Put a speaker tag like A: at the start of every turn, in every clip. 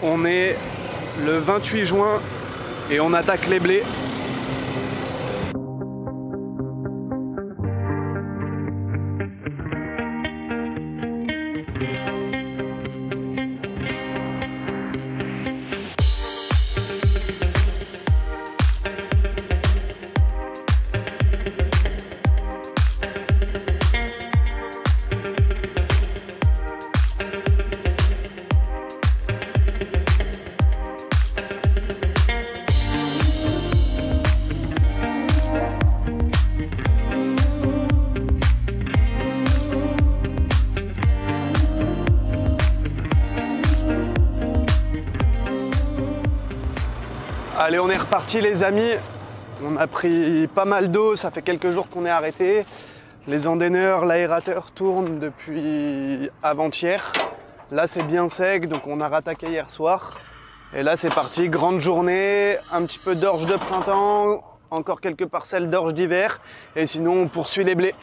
A: On est le 28 juin et on attaque les blés. Allez, on est reparti les amis. On a pris pas mal d'eau, ça fait quelques jours qu'on est arrêté. Les endaineurs, l'aérateur tournent depuis avant-hier. Là c'est bien sec, donc on a rattaqué hier soir. Et là c'est parti, grande journée, un petit peu d'orge de printemps, encore quelques parcelles d'orge d'hiver. Et sinon on poursuit les blés.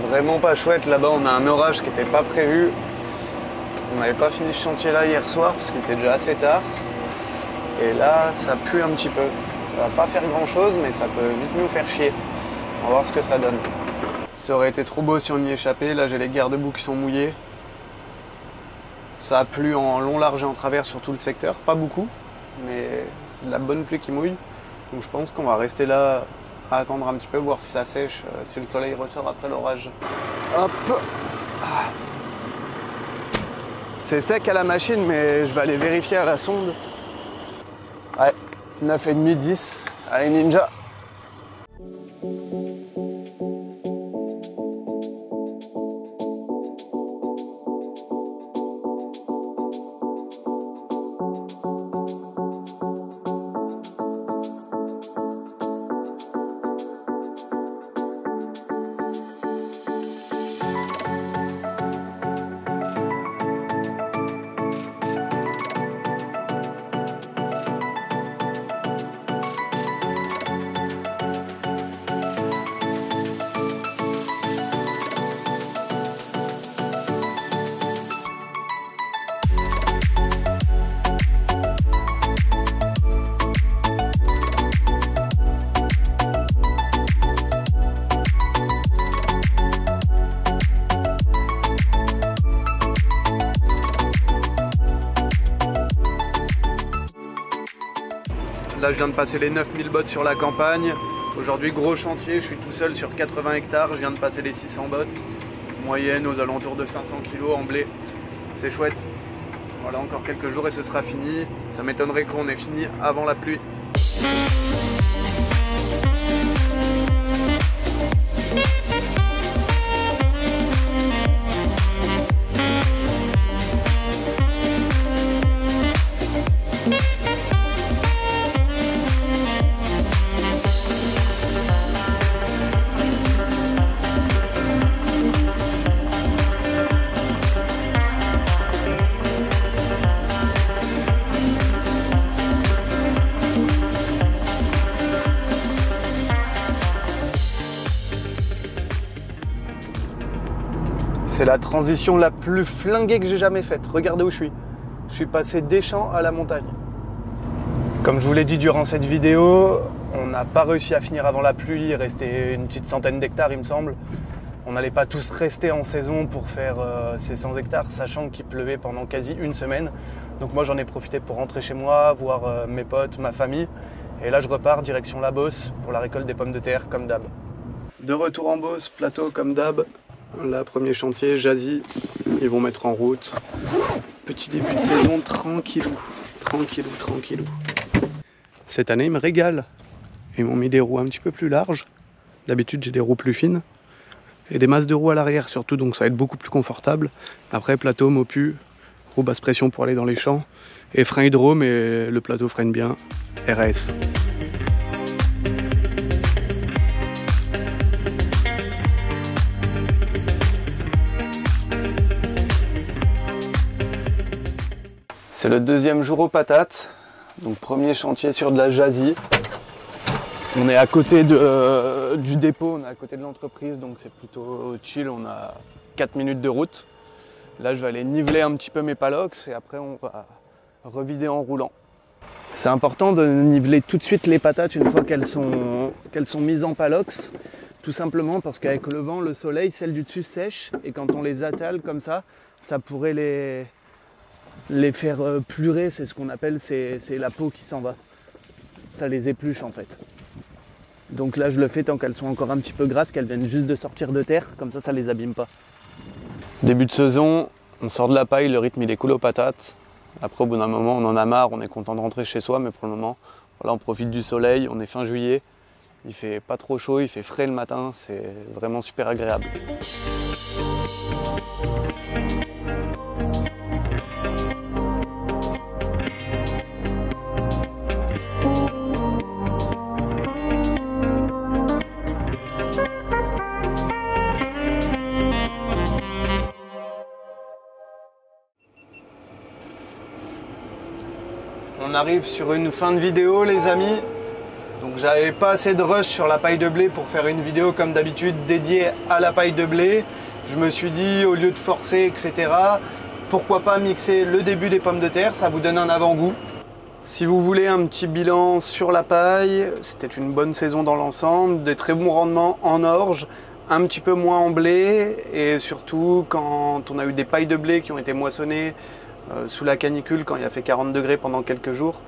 A: Vraiment pas chouette, là-bas on a un orage qui n'était pas prévu. On n'avait pas fini ce chantier là hier soir parce qu'il était déjà assez tard. Et là ça pue un petit peu. Ça va pas faire grand chose mais ça peut vite nous faire chier. On va voir ce que ça donne. Ça aurait été trop beau si on y échappait. Là j'ai les garde-boue qui sont mouillés. Ça a plu en long, large et en travers sur tout le secteur. Pas beaucoup, mais c'est de la bonne pluie qui mouille. Donc je pense qu'on va rester là à attendre un petit peu, voir si ça sèche, si le soleil ressort après l'orage. Hop. C'est sec à la machine, mais je vais aller vérifier à la sonde. Ouais, 9,5, 10. Allez Ninja. Là je viens de passer les 9000 bottes sur la campagne. Aujourd'hui gros chantier, je suis tout seul sur 80 hectares, je viens de passer les 600 bottes. Moyenne aux alentours de 500 kg en blé. C'est chouette. Voilà, encore quelques jours et ce sera fini. Ça m'étonnerait qu'on ait fini avant la pluie. C'est la transition la plus flinguée que j'ai jamais faite. Regardez où je suis. Je suis passé des champs à la montagne. Comme je vous l'ai dit durant cette vidéo, on n'a pas réussi à finir avant la pluie. Il restait une petite centaine d'hectares, il me semble. On n'allait pas tous rester en saison pour faire ces 100 hectares, sachant qu'il pleuvait pendant quasi une semaine. Donc moi, j'en ai profité pour rentrer chez moi, voir mes potes, ma famille. Et là, je repars direction la Beauce pour la récolte des pommes de terre, comme d'hab. De retour en Beauce, plateau comme d'hab. Là, premier chantier, Jazzy, ils vont mettre en route. Petit début de saison, tranquillou, tranquillou, tranquillou. Cette année, ils me régalent. Ils m'ont mis des roues un petit peu plus larges. D'habitude, j'ai des roues plus fines. Et des masses de roues à l'arrière surtout, donc ça va être beaucoup plus confortable. Après, plateau, mopu, trop basse pression pour aller dans les champs. Et frein hydro, mais le plateau freine bien. RS. C'est le deuxième jour aux patates. Donc premier chantier sur de la jasie. On est à côté du dépôt, on est à côté de l'entreprise, donc c'est plutôt chill, on a 4 minutes de route. Là je vais aller niveler un petit peu mes palox et après on va revider en roulant. C'est important de niveler tout de suite les patates une fois qu'elles sont mises en palox, tout simplement parce qu'avec le vent, le soleil, celles du dessus sèchent et quand on les attale comme ça pourrait les faire plurer, c'est ce qu'on appelle, c'est la peau qui s'en va. Ça les épluche en fait. Donc là je le fais tant qu'elles sont encore un petit peu grasses, qu'elles viennent juste de sortir de terre, comme ça les abîme pas. Début de saison, on sort de la paille, le rythme il est cool aux patates. Après au bout d'un moment on en a marre, on est content de rentrer chez soi, mais pour le moment voilà, on profite du soleil, on est fin juillet, il fait pas trop chaud, il fait frais le matin, c'est vraiment super agréable. On arrive sur une fin de vidéo les amis, donc j'avais pas assez de rush sur la paille de blé pour faire une vidéo comme d'habitude dédiée à la paille de blé. Je me suis dit au lieu de forcer etc, pourquoi pas mixer le début des pommes de terre, ça vous donne un avant-goût. Si vous voulez un petit bilan sur la paille, c'était une bonne saison dans l'ensemble, des très bons rendements en orge, un petit peu moins en blé et surtout quand on a eu des pailles de blé qui ont été moissonnées sous la canicule quand il a fait 40 degrés pendant quelques jours.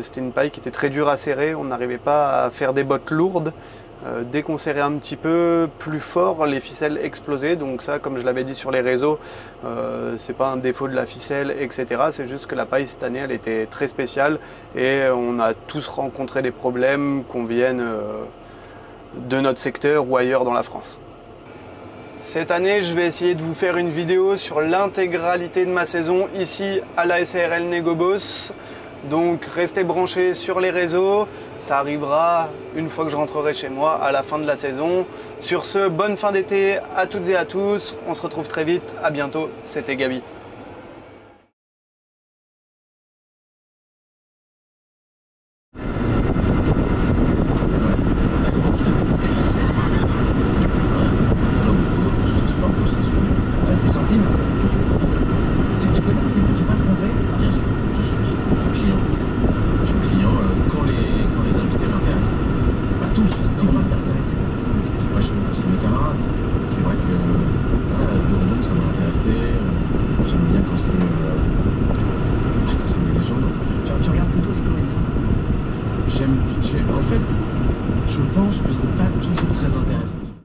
A: C'était une paille qui était très dure à serrer, on n'arrivait pas à faire des bottes lourdes. Dès qu'on serrait un petit peu plus fort, les ficelles explosaient. Donc ça, comme je l'avais dit sur les réseaux, c'est pas un défaut de la ficelle, etc. C'est juste que la paille cette année, elle était très spéciale et on a tous rencontré des problèmes, qu'on vienne de notre secteur ou ailleurs dans la France. Cette année, je vais essayer de vous faire une vidéo sur l'intégralité de ma saison ici à la SARL Négobos. Donc restez branchés sur les réseaux, ça arrivera une fois que je rentrerai chez moi à la fin de la saison. Sur ce, bonne fin d'été à toutes et à tous, on se retrouve très vite, à bientôt, c'était Gabi.
B: En fait, je pense que c'est pas toujours très intéressant.